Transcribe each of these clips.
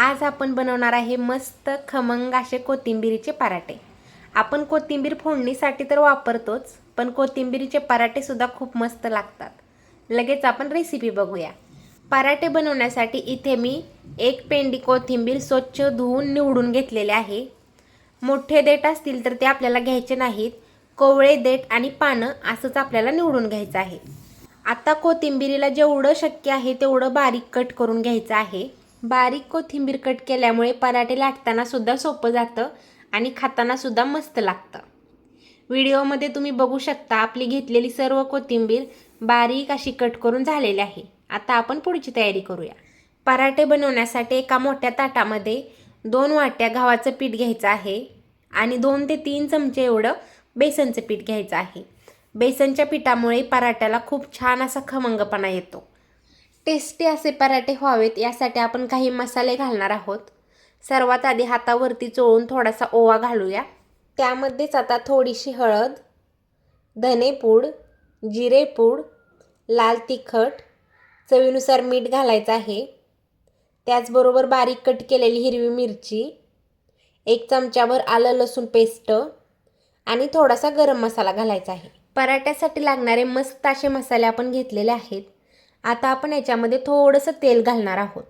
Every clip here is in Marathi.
आज आपण बनवणार आहे मस्त खमंग असे कोथिंबीरीचे पराठे। आपण कोथिंबीर फोडणीसाठी तर वापरतोच, पण कोथिंबीरीचे पराठे सुद्धा खूप मस्त लागतात। लगेच आपण रेसिपी बघूया। पराठे बनवण्यासाठी इथे मी एक पेंडी कोथिंबीर स्वच्छ धुवून निवडून घेतलेले आहे। मोठे देठ असतील तर ते आपल्याला घ्यायचे नाहीत, कोवळे देठ आणि पानं असंच आपल्याला निवडून घ्यायचं आहे। आता कोथिंबीरीला जेवढं शक्य आहे तेवढं बारीक कट करून घ्यायचं आहे। बारीक कोथिंबीर कट केल्यामुळे पराठे लाटताना सुद्धा सोपं जातं आणि खाताना सुद्धा मस्त लागतं। व्हिडिओमध्ये तुम्ही बघू शकता आपली घेतलेली सर्व कोथिंबीर बारीक अशी कट करून झालेली आहे। आता आपण पुढची तयारी करूया। पराठे बनवण्यासाठी एका मोठ्या ताटामध्ये 2 वाट्या गव्हाचं पीठ घ्यायचं आहे आणि 2 ते 3 चमचे एवढं बेसनचं पीठ घ्यायचं आहे। बेसनच्या पिठामुळे पराठ्याला खूप छान असा खमंगपणा येतो। टेस्टी असे पराठे व्हावेत यासाठी आपण काही मसाले घालणार आहोत। सर्वात आधी हातावरती चोळून थोडासा ओवा घालूया। त्यामध्येच आता थोडीशी हळद, धनेपूड, जिरेपूड, लाल तिखट, चवीनुसार मीठ घालायचं आहे। त्याचबरोबर बारीक कट केलेली हिरवी मिरची, 1 चमचाभर आलं लसूण पेस्ट आणि थोडासा गरम मसाला घालायचा आहे। पराठ्यासाठी लागणारे मस्त असे मसाले आपण घेतलेले आहेत। आता आपण याच्यामध्ये थोडंसं तेल घालणार आहोत।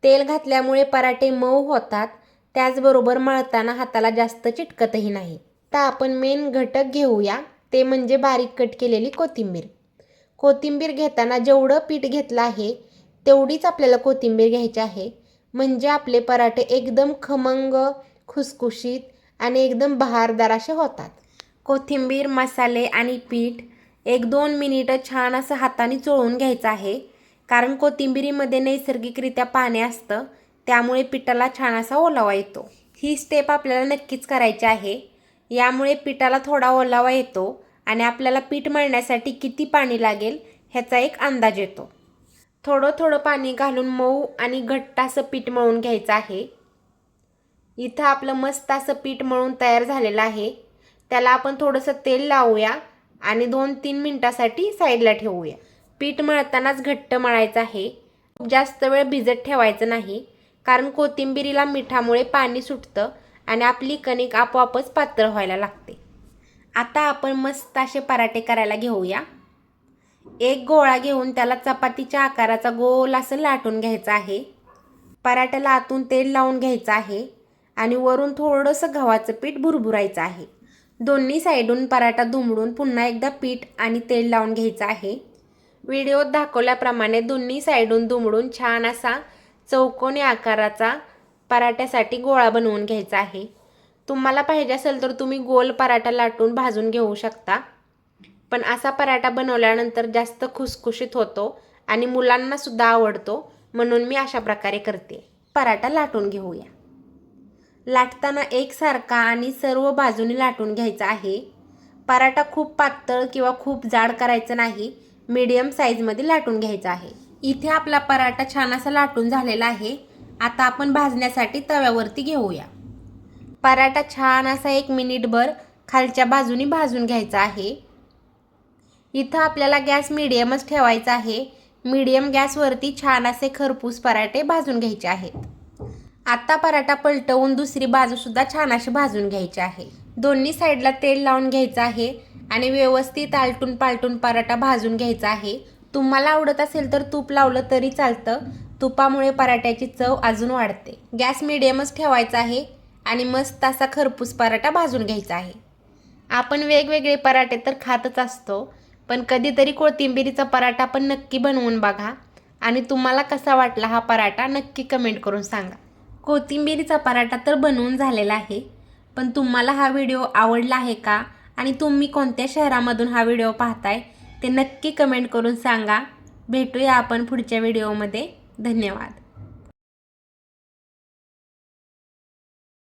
तेल घातल्यामुळे पराठे मऊ होतात, त्याचबरोबर मळताना हाताला जास्त चिटकतही नाही। आता आपण मेन घटक घेऊया, ते म्हणजे बारीक कट केलेली कोथिंबीर। कोथिंबीर घेताना जेवढं पीठ घेतलं आहे तेवढीच आपल्याला कोथिंबीर घ्यायची आहे, म्हणजे आपले पराठे एकदम खमंग, खुसखुशीत आणि एकदम बहारदार असे होतात। कोथिंबीर, मसाले आणि पीठ 1-2 मिनिटं छान असं हाताने चोळून घ्यायचं आहे, कारण कोथिंबीरीमध्ये नैसर्गिकरित्या पाणी असतं, त्यामुळे पिठाला छान असा ओलावा येतो। ही स्टेप आपल्याला नक्कीच करायची आहे, यामुळे पिठाला थोडा ओलावा येतो आणि आपल्याला पीठ मळण्यासाठी किती पाणी लागेल ह्याचा एक अंदाज येतो। थोडं थोडं पाणी घालून मऊ आणि घट्ट असं पीठ मळून घ्यायचं आहे। इथं आपलं मस्त असं पीठ मळून तयार झालेलं आहे। त्याला आपण थोडंसं तेल लावूया आणि 2-3 मिनिटासाठी साईडला ठेवूया। पीठ मळतानाच घट्ट मळायचं आहे, खूप जास्त वेळ भिजत ठेवायचं नाही, कारण कोथिंबीरीला मिठामुळे पाणी सुटतं आणि आपली कणिक आपोआपच पातळ व्हायला लागते। आता आपण मस्त असे पराठे करायला घेऊया। एक गोळा घेऊन त्याला चपातीच्या आकाराचा गोल असं लाटून घ्यायचं आहे। पराठ्याला आतून तेल लावून घ्यायचं आहे आणि वरून थोडंसं गव्हाचं पीठ भुरभुरायचं आहे। दोन्ही साईडून पराठा दुमडून पुन्हा एकदा पीठ आणि तेल लावून घ्यायचं आहे। व्हिडिओत दाखवल्याप्रमाणे दोन्ही साईडून दुमडून छान असा चौकोनी आकाराचा पराठ्यासाठी गोळा बनवून घ्यायचा आहे। तुम्हाला पाहिजे असेल तर तुम्ही गोल पराठा लाटून भाजून घेऊ शकता, पण असा पराठा बनवल्यानंतर जास्त खुसखुशीत होतो आणि मुलांना सुद्धा आवडतो, म्हणून मी अशा प्रकारे करते। पराठा लाटून घेऊया। लाटताना एकसारखा आणि सर्व बाजूनी लाटून घ्यायचा आहे। पराठा खूप पातळ किंवा खूप जाड करायचं नाही, मीडियम साईजमध्ये लाटून घ्यायचा आहे। इथे आपला पराठा छान असा लाटून झालेला आहे। आता आपण भाजण्यासाठी तव्यावरती घेऊया। पराठा छान असा 1 मिनिटभर खालच्या बाजूनी भाजून घ्यायचा आहे। इथं आपल्याला गॅस मीडियमच ठेवायचा आहे। मीडियम गॅसवरती छान असे खरपूस पराठे भाजून घ्यायचे आहेत। आता पराठा पलटवून दुसरी बाजू सुद्धा छान अशी भाजून घ्यायची आहे। दोन्ही साईडला तेल लावून घ्यायचं आहे आणि व्यवस्थित आलटून पालटून पराठा भाजून घ्यायचा आहे। तुम्हाला आवडत असेल तर तूप लावलं तरी चालतं, तुपामुळे पराठ्याची चव अजून वाढते। गॅस मीडियमच ठेवायचा आहे आणि मस्त असा खरपूस पराठा भाजून घ्यायचा आहे। आपण वेगवेगळे पराठे तर खातच असतो, पण कधीतरी कोथिंबीरीचा पराठा पण नक्की बनवून बघा आणि तुम्हाला कसा वाटला हा पराठा नक्की कमेंट करून सांगा। कोथिंबीरीचा पराठा तर बनवून झालेला आहे, पण तुम्हाला हा व्हिडिओ आवडला आहे का आणि तुम्ही कोणत्या शहरामधून हा व्हिडिओ पाहताय ते नक्की कमेंट करून सांगा। भेटूया आपण पुढच्या व्हिडिओमध्ये। धन्यवाद।